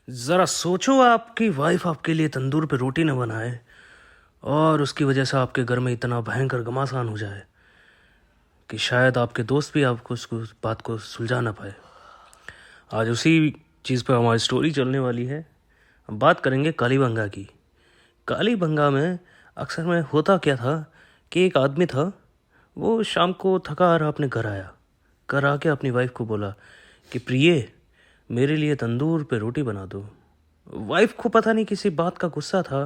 ज़रा सोचो आपकी वाइफ आपके लिए तंदूर पे रोटी न बनाए और उसकी वजह से आपके घर में इतना भयंकर घमासान हो जाए कि शायद आपके दोस्त भी आपको उसको बात को सुलझा ना पाए। आज उसी चीज़ पे हमारी स्टोरी चलने वाली है। हम बात करेंगे कालीबंगा की। कालीबंगा में अक्सर में होता क्या था कि एक आदमी था, वो शाम को थका हारा अपने घर आया। घर आके अपनी वाइफ को बोला कि प्रिय, मेरे लिए तंदूर पे रोटी बना दो। वाइफ को पता नहीं किसी बात का गुस्सा था,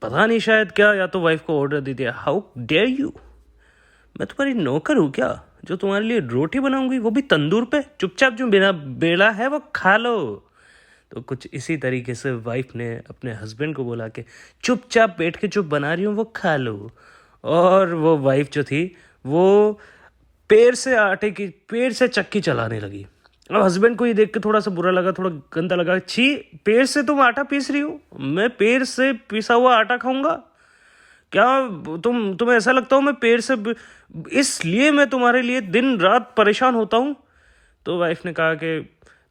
पता नहीं शायद क्या, या तो वाइफ को ऑर्डर दे दिया, हाउ डेयर यू, मैं तुम्हारी नौकर हूँ क्या जो तुम्हारे लिए रोटी बनाऊंगी, वो भी तंदूर पे? चुपचाप जो बिना बेला है वो खा लो। तो कुछ इसी तरीके से वाइफ ने अपने हस्बैंड को बोला कि चुपचाप बैठ के जो बना रही हूँ वो खा लो। और वो वाइफ जो थी वो पैर से चक्की चलाने लगी। अब हस्बैंड को ये देख के थोड़ा सा बुरा लगा, थोड़ा गंदा लगा। छी, पैर से तुम आटा पीस रही हो, मैं पैर से पिसा हुआ आटा खाऊंगा क्या? तुम्हें ऐसा लगता हो मैं पैर से इसलिए मैं तुम्हारे लिए दिन रात परेशान होता हूँ? तो वाइफ ने कहा कि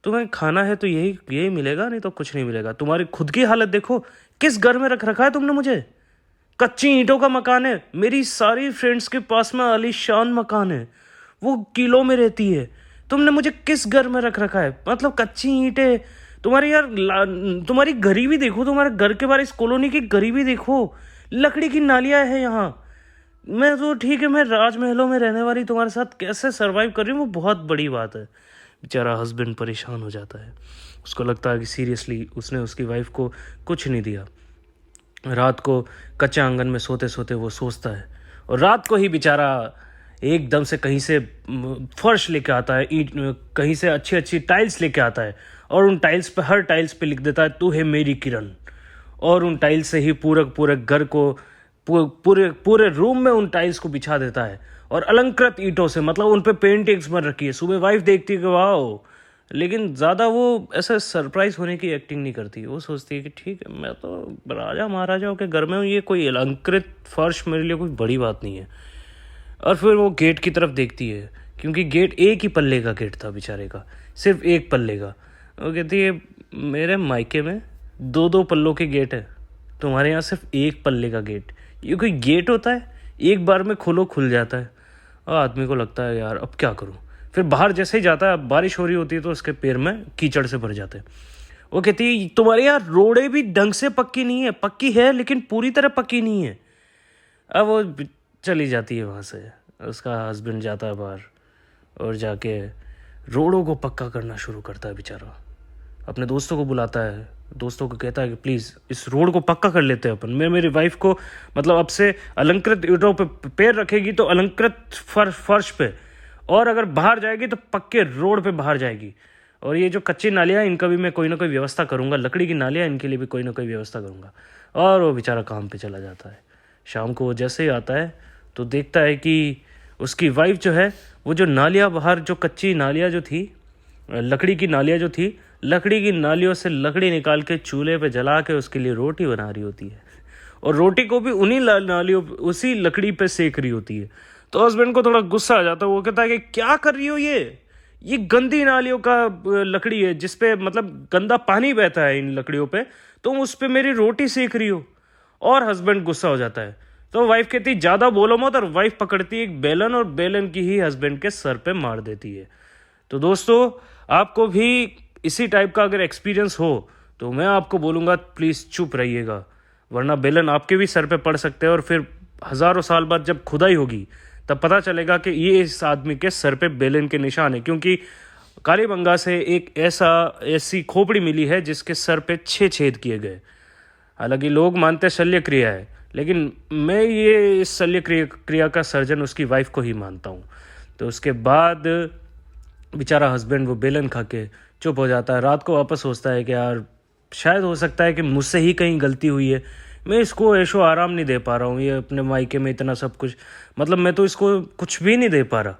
तुम्हें खाना है तो यही यही मिलेगा, नहीं तो कुछ नहीं मिलेगा। तुम्हारी खुद की हालत देखो, किस घर में रख रखा है तुमने मुझे। कच्ची ईंटों का मकान है, मेरी सारी फ्रेंड्स के पास में आलीशान मकान है, वो किलो में रहती है। तुमने मुझे किस घर में रख रखा है? मतलब कच्ची ईंटें। तुम्हारी यार तुम्हारी गरीबी देखो, तुम्हारे घर के बाहर इस कॉलोनी की गरीबी देखो, लकड़ी की नालियाँ है यहाँ। मैं तो ठीक है, मैं राजमहलों में रहने वाली तुम्हारे साथ कैसे सरवाइव कर रही हूँ वो बहुत बड़ी बात है। बेचारा हस्बैंड परेशान हो जाता है। उसको लगता है कि सीरियसली उसने उसकी वाइफ को कुछ नहीं दिया। रात को कच्चे आंगन में सोते सोते वो सोचता है, और रात को ही बेचारा एकदम से कहीं से फर्श लेके आता है, ईंट कहीं से अच्छी अच्छी टाइल्स लेके आता है, और उन टाइल्स पे, हर टाइल्स पे लिख देता है तू है मेरी किरण। और उन टाइल्स से ही पूरे पूरे घर को, पूरे पूरे रूम में उन टाइल्स को बिछा देता है, और अलंकृत ईंटों से, मतलब उन पे पेंटिंग्स बन रखी है। सुबह वाइफ देखती है कि वाह, लेकिन ज़्यादा वो ऐसा सरप्राइज होने की एक्टिंग नहीं करती। वो सोचती है कि ठीक है, मैं तो राजा महाराजाओं के घर में हूँ, ये कोई अलंकृत फर्श मेरे लिए कोई बड़ी बात नहीं है। और फिर वो गेट की तरफ देखती है, क्योंकि गेट एक ही पल्ले का गेट था बेचारे का, सिर्फ एक पल्ले का। वो कहती है मेरे मायके में दो दो पल्लों के गेट है, तुम्हारे यहाँ सिर्फ एक पल्ले का गेट। ये कोई गेट होता है? एक बार में खोलो खुल जाता है। और आदमी को लगता है यार अब क्या करूँ। फिर बाहर जैसे ही जाता है, बारिश हो रही होती है तो उसके पैर में कीचड़ से भर जाते हैं। वो कहती है तुम्हारे यहाँ रोडें भी ढंग से पक्की नहीं है, पक्की है लेकिन पूरी तरह पक्की नहीं है। अब वो चली जाती है वहाँ से। उसका हस्बैंड जाता है बाहर और जाके रोडों को पक्का करना शुरू करता है बेचारा। अपने दोस्तों को बुलाता है, दोस्तों को कहता है कि प्लीज़ इस रोड को पक्का कर लेते हैं अपन। मैं मेरी वाइफ को, मतलब अब से अलंकृत ईंटों पे पैर रखेगी तो अलंकृत फर्श पे, और अगर बाहर जाएगी तो पक्के रोड पे बाहर जाएगी। और ये जो कच्ची नालियाँ, इनका भी मैं कोई ना कोई व्यवस्था करूँगा, लकड़ी की नालियाँ, इनके लिए भी कोई ना कोई व्यवस्था करूँगा। और वो बेचारा काम पे चला जाता है। शाम को वो जैसे ही आता है तो देखता है कि उसकी वाइफ जो है, वो जो नालियाँ बाहर, जो कच्ची नालियाँ जो थी, लकड़ी की नालियाँ जो थी, लकड़ी की नालियों से लकड़ी निकाल के चूल्हे पे जला के उसके लिए रोटी बना रही होती है, और रोटी को भी उन्हीं नालियों, उसी लकड़ी पे सेक रही होती है। तो हस्बैंड को थोड़ा गुस्सा आ जाता है। वो कहता है कि क्या कर रही हो, ये गंदी नालियों का लकड़ी है जिसपे मतलब गंदा पानी बहता है इन लकड़ियों पे, तुम उस पर मेरी रोटी सेक रही हो। और हस्बैंड गुस्सा हो जाता है। तो वाइफ कहती ज़्यादा बोलो मत, और वाइफ पकड़ती है एक बेलन, और बेलन की ही हस्बैंड के सर पे मार देती है। तो दोस्तों, आपको भी इसी टाइप का अगर एक्सपीरियंस हो तो मैं आपको बोलूँगा प्लीज़ चुप रहिएगा, वरना बेलन आपके भी सर पे पड़ सकते हैं। और फिर हज़ारों साल बाद जब खुदाई होगी तब पता चलेगा कि ये इस आदमी के सर पे बेलन के निशान है, क्योंकि कालीबंगा से एक ऐसी खोपड़ी मिली है जिसके सर पे 6 छेद किए गए। हालांकि लोग मानते शल्य क्रिया है, लेकिन मैं ये इस शल्य क्रिया का सर्जन उसकी वाइफ को ही मानता हूँ। तो उसके बाद बेचारा हस्बैंड वो बेलन खा के चुप हो जाता है। रात को वापस सोचता है कि यार शायद हो सकता है कि मुझसे ही कहीं गलती हुई है, मैं इसको ऐशो आराम नहीं दे पा रहा हूँ, ये अपने मायके में इतना सब कुछ, मतलब मैं तो इसको कुछ भी नहीं दे पा रहा।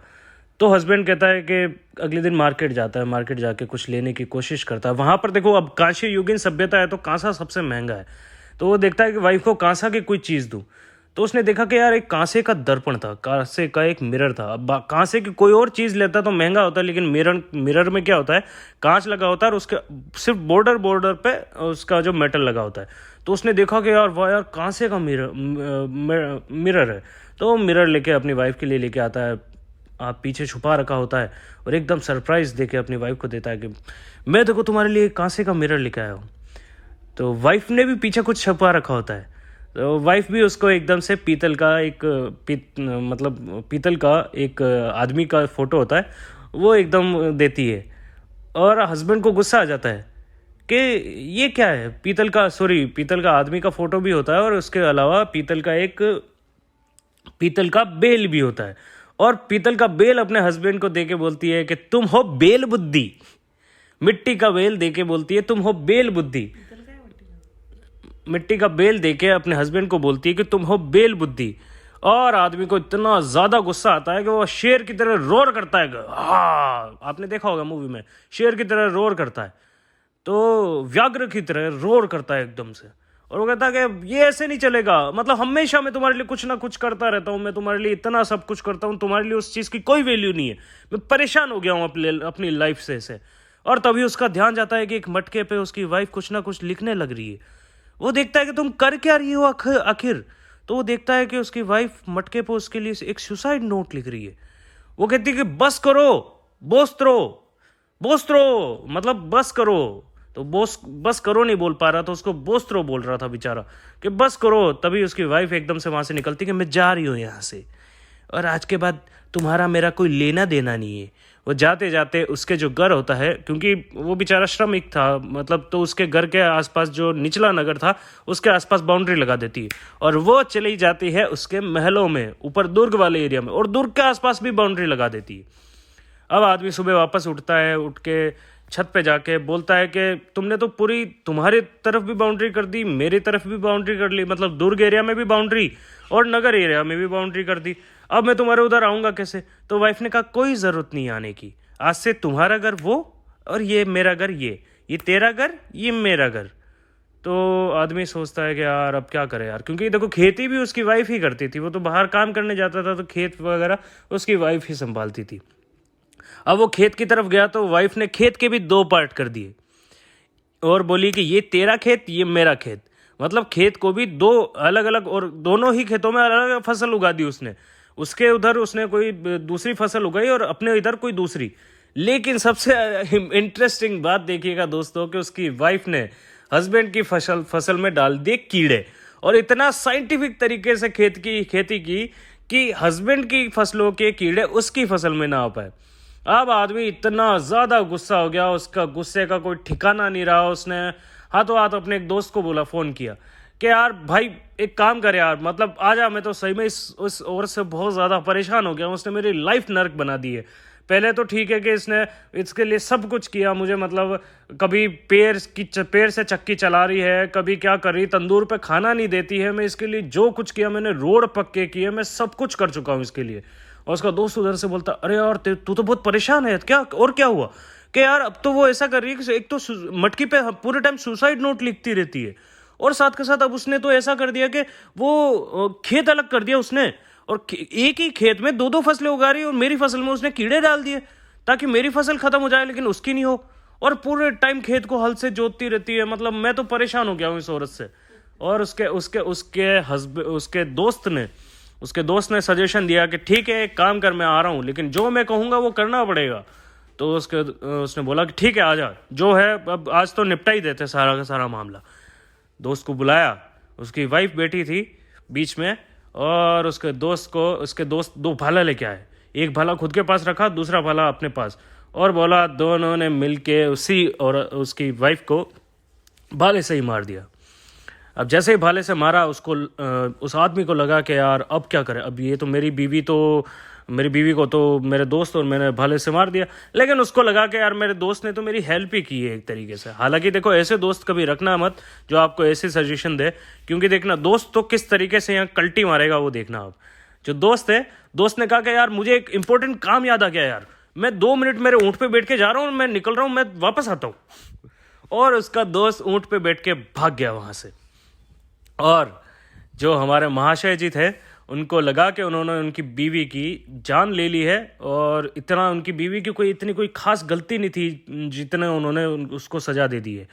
तो हस्बैंड कहता है कि अगले दिन मार्केट जाता है, मार्केट जाके कुछ लेने की कोशिश करता है। वहाँ पर देखो, अब कांस्य युगीन सभ्यता है तो कांसा सबसे महंगा है। तो वो देखता है कि वाइफ को कांसा की कोई चीज़ दूँ। तो उसने देखा कि यार एक कांसे का दर्पण था, कांसे का एक मिरर था। अब कांसे की कोई और चीज़ लेता तो महंगा होता, लेकिन मिरर में क्या होता है, कांच लगा होता है और उसके सिर्फ बॉर्डर पे उसका जो मेटल लगा होता है। तो उसने देखा कि यार वाह यार कांसे का मिरर है। तो मिरर लेके अपनी वाइफ के लिए लेके आता है, आप पीछे छुपा रखा होता है, और एकदम सरप्राइज देके अपनी वाइफ को देता है कि मैं देखो तुम्हारे लिए कांसे का मिरर लेके आया हूँ। तो वाइफ ने भी पीछे कुछ छुपा रखा होता है, तो वाइफ भी उसको एकदम से पीतल का एक मतलब पीतल का एक आदमी का फोटो होता है वो एकदम देती है। और हस्बैंड को गुस्सा आ जाता है कि ये क्या है, पीतल का आदमी का फोटो भी होता है और उसके अलावा पीतल का बेल भी होता है। और पीतल का बेल अपने हस्बैंड को देके बोलती है कि तुम हो बेल बुद्धि। मिट्टी का बेल देके बोलती है तुम हो बेल बुद्धि। मिट्टी का बेल देके अपने हस्बैंड को बोलती है कि तुम हो बेल बुद्धि। और आदमी को इतना ज्यादा गुस्सा आता है कि वो शेर की तरह रोर करता है। हाँ, आपने देखा होगा मूवी में, शेर की तरह रोर करता है, तो व्याघ्र की तरह रोर करता है एकदम से। और वो कहता है कि ये ऐसे नहीं चलेगा, मतलब हमेशा मैं तुम्हारे लिए कुछ ना कुछ करता रहता हूँ, मैं तुम्हारे लिए इतना सब कुछ करता हूँ, तुम्हारे लिए उस चीज़ की कोई वैल्यू नहीं है, मैं परेशान हो गया हूँ अपनी लाइफ से। और तभी उसका ध्यान जाता है कि एक मटके पे उसकी वाइफ कुछ ना कुछ लिखने लग रही है। वो देखता है कि तुम कर क्या रही हो आखिर। तो वो देखता है कि उसकी वाइफ मटके पे उसके लिए एक सुसाइड नोट लिख रही है। वो कहती है कि बस करो बोस्तरो, मतलब बस करो। तो बस करो नहीं बोल पा रहा, तो उसको बोस्तरो बोल रहा था बेचारा कि बस करो। तभी उसकी वाइफ एकदम से वहां से निकलती कि मैं जा रही हूँ यहाँ से, और आज के बाद तुम्हारा मेरा कोई लेना देना नहीं है। वो जाते जाते उसके जो घर होता है, क्योंकि वो बेचारा श्रमिक था मतलब, तो उसके घर के आसपास जो निचला नगर था उसके आसपास बाउंड्री लगा देती है, और वो चली जाती है उसके महलों में ऊपर दुर्ग वाले एरिया में, और दुर्ग के आसपास भी बाउंड्री लगा देती है। अब आदमी सुबह वापस उठता है, उठ के छत पे जाके बोलता है कि तुमने तो पूरी तुम्हारी तरफ भी बाउंड्री कर दी, मेरी तरफ भी बाउंड्री कर ली, मतलब दुर्ग एरिया में भी बाउंड्री और नगर एरिया में भी बाउंड्री कर दी, अब मैं तुम्हारे उधर आऊंगा कैसे। तो वाइफ ने कहा कोई जरूरत नहीं आने की, आज से तुम्हारा घर वो और ये मेरा घर, ये तेरा घर, ये मेरा घर। तो आदमी सोचता है कि यार अब क्या करे यार, क्योंकि देखो खेती भी उसकी वाइफ ही करती थी, वो तो बाहर काम करने जाता था, तो खेत वगैरह उसकी वाइफ ही संभालती थी। अब वो खेत की तरफ गया तो वाइफ ने खेत के भी 2 पार्ट कर दिए और बोली कि ये तेरा खेत, ये मेरा खेत, मतलब खेत को भी 2 अलग अलग, और दोनों ही खेतों में अलग अलग फसल उगा दी उसने। उसके उधर उसने कोई दूसरी फसल उगाई और अपने इधर कोई दूसरी। लेकिन सबसे इंटरेस्टिंग बात देखिएगा दोस्तों कि उसकी वाइफ ने हस्बैंड की फसल में डाल दिए कीड़े, और इतना साइंटिफिक तरीके से खेती की कि हस्बैंड की फसलों के कीड़े उसकी फसल में ना आ पाए। अब आदमी इतना ज्यादा गुस्सा हो गया, उसका गुस्से का कोई ठिकाना नहीं रहा। उसने हाथों हाथ अपने एक दोस्त को बोला, फोन किया कि यार भाई एक काम कर यार, मतलब आजा, मैं तो सही में उस औरत से बहुत ज्यादा परेशान हो गया हूं, उसने मेरी लाइफ नर्क बना दी है। पहले तो ठीक है कि इसने इसके लिए सब कुछ किया मुझे, मतलब कभी पैर से चक्की चला रही है, कभी क्या कर रही, तंदूर पे खाना नहीं देती है, मैं इसके लिए जो कुछ किया, मैंने रोड पक्के किए, मैं सब कुछ कर चुका हूँ इसके लिए। और उसका दोस्त उधर से बोलता, अरे यार तू तो बहुत परेशान है, क्या और क्या हुआ? कि यार अब तो वो ऐसा कर रही है कि एक तो मटकी पे पूरे टाइम सुसाइड नोट लिखती रहती है, और साथ के साथ अब उसने तो ऐसा कर दिया कि वो खेत अलग कर दिया उसने, और एक ही खेत में 2-2 फसलें उगा रही है, और मेरी फसल में उसने कीड़े डाल दिए ताकि मेरी फसल खत्म हो जाए लेकिन उसकी नहीं हो, और पूरे टाइम खेत को हल से जोतती रहती है। मतलब मैं तो परेशान हो गया हूँ इस औरत से। और उसके दोस्त ने सजेशन दिया कि ठीक है एक काम कर, मैं आ रहा हूँ, लेकिन जो मैं कहूँगा वो करना पड़ेगा। तो उसने बोला कि ठीक है आ जा, जो है अब आज तो निपटा ही देते सारा का सारा मामला। दोस्त को बुलाया, उसकी वाइफ बैठी थी बीच में, और उसके दोस्त 2 भाला लेके आए, एक भाला खुद के पास रखा, दूसरा भाला अपने पास, और बोला दोनों ने मिलके उसी और उसकी वाइफ को भाले से ही मार दिया। अब जैसे ही भाले से मारा उस आदमी को लगा कि यार अब क्या करें, अब ये तो मेरी बीवी को तो मेरे दोस्त और मैंने भाले से मार दिया। लेकिन उसको लगा कि यार मेरे दोस्त ने तो मेरी हेल्प ही की है एक तरीके से। हालांकि देखो ऐसे दोस्त कभी रखना मत जो आपको ऐसे सजेशन दे, क्योंकि देखना दोस्त तो किस तरीके से यहाँ कल्टी मारेगा वो देखना आप। जो दोस्त ने कहा कि यार मुझे एक इंपॉर्टेंट काम याद आ गया यार, मैं 2 मिनट मेरे ऊँट पे बैठ के जा रहा हूँ, मैं निकल रहा हूँ, मैं वापस आता हूँ। और उसका दोस्त ऊँट पे बैठ के भाग गया वहां से। और जो हमारे महाशय जी थे उनको लगा कि उन्होंने उनकी बीवी की जान ले ली है, और इतना उनकी बीवी की इतनी कोई खास गलती नहीं थी जितने उन्होंने उसको सज़ा दे दी है।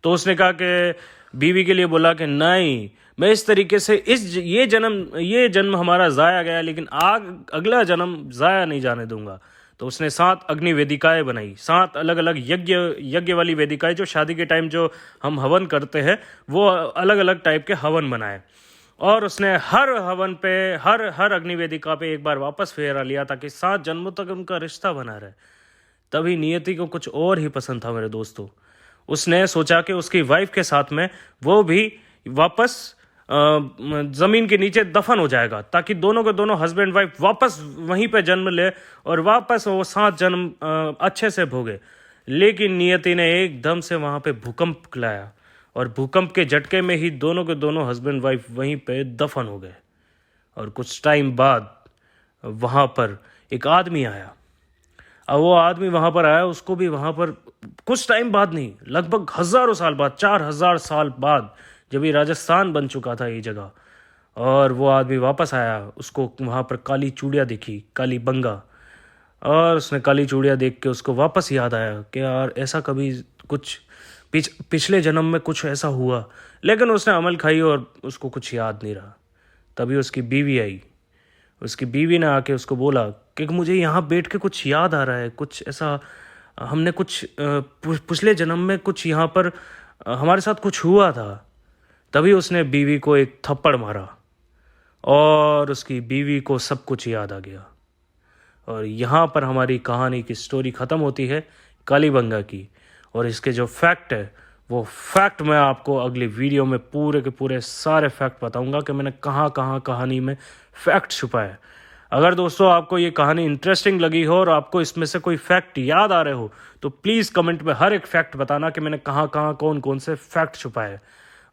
तो उसने कहा कि बीवी के लिए बोला कि नहीं, मैं इस तरीके से ये जन्म हमारा ज़ाया गया, लेकिन अगला जन्म ज़ाया नहीं जाने दूंगा। तो उसने 7 अग्नि वेदिकाएं बनाई, 7 अलग अलग यज्ञ वाली वेदिकाएं, जो शादी के टाइम जो हम हवन करते हैं वो अलग अलग टाइप के हवन बनाए। और उसने हर हवन पे, हर अग्नि वेदिका पे एक बार वापस फेरा लिया ताकि 7 जन्मों तक उनका रिश्ता बना रहे। तभी नियति को कुछ और ही पसंद था मेरे दोस्तों। उसने सोचा कि उसकी वाइफ के साथ में वो भी वापस ज़मीन के नीचे दफन हो जाएगा, ताकि दोनों के दोनों हस्बैंड वाइफ वापस वहीं पे जन्म ले और वापस वो 7 जन्म अच्छे से भोगे। लेकिन नियति ने एकदम से वहाँ पे भूकंप लाया, और भूकंप के झटके में ही दोनों के दोनों हस्बैंड वाइफ वहीं पे दफन हो गए। और कुछ टाइम बाद वहाँ पर एक आदमी आया। अब वो आदमी वहाँ पर आया, उसको भी वहाँ पर कुछ टाइम बाद नहीं, लगभग हज़ारों साल बाद, 4000 साल बाद, जब ये राजस्थान बन चुका था ये जगह, और वो आदमी वापस आया, उसको वहाँ पर काली चूड़ियाँ दिखी, काली बंगा, और उसने काली चूड़ियाँ देख के उसको वापस याद आया कि यार ऐसा कभी कुछ पिछले जन्म में कुछ ऐसा हुआ, लेकिन उसने अमल खाई और उसको कुछ याद नहीं रहा। तभी उसकी बीवी आई। उसकी बीवी ने आके उसको बोला कि मुझे यहाँ बैठ के कुछ याद आ रहा है, कुछ ऐसा हमने कुछ पिछले जन्म में कुछ यहाँ पर हमारे साथ कुछ हुआ था। तभी उसने बीवी को एक थप्पड़ मारा और उसकी बीवी को सब कुछ याद आ गया। और यहाँ पर हमारी कहानी की स्टोरी ख़त्म होती है कालीबंगा की। और इसके जो फैक्ट है वो फैक्ट मैं आपको अगली वीडियो में पूरे के पूरे सारे फैक्ट बताऊंगा कि मैंने कहाँ कहाँ कहानी में फैक्ट छुपाए। अगर दोस्तों आपको ये कहानी इंटरेस्टिंग लगी हो और आपको इसमें से कोई फैक्ट याद आ रहे हो तो प्लीज़ कमेंट में हर एक फैक्ट बताना कि मैंने कहाँ कहाँ कौन कौन से फैक्ट छुपाए।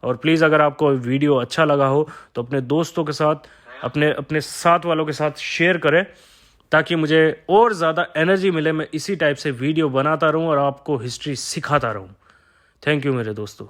और प्लीज़ अगर आपको वीडियो अच्छा लगा हो तो अपने दोस्तों के साथ, अपने साथ वालों के साथ शेयर करें, ताकि मुझे और ज़्यादा एनर्जी मिले, मैं इसी टाइप से वीडियो बनाता रहूं और आपको हिस्ट्री सिखाता रहूं। थैंक यू मेरे दोस्तों।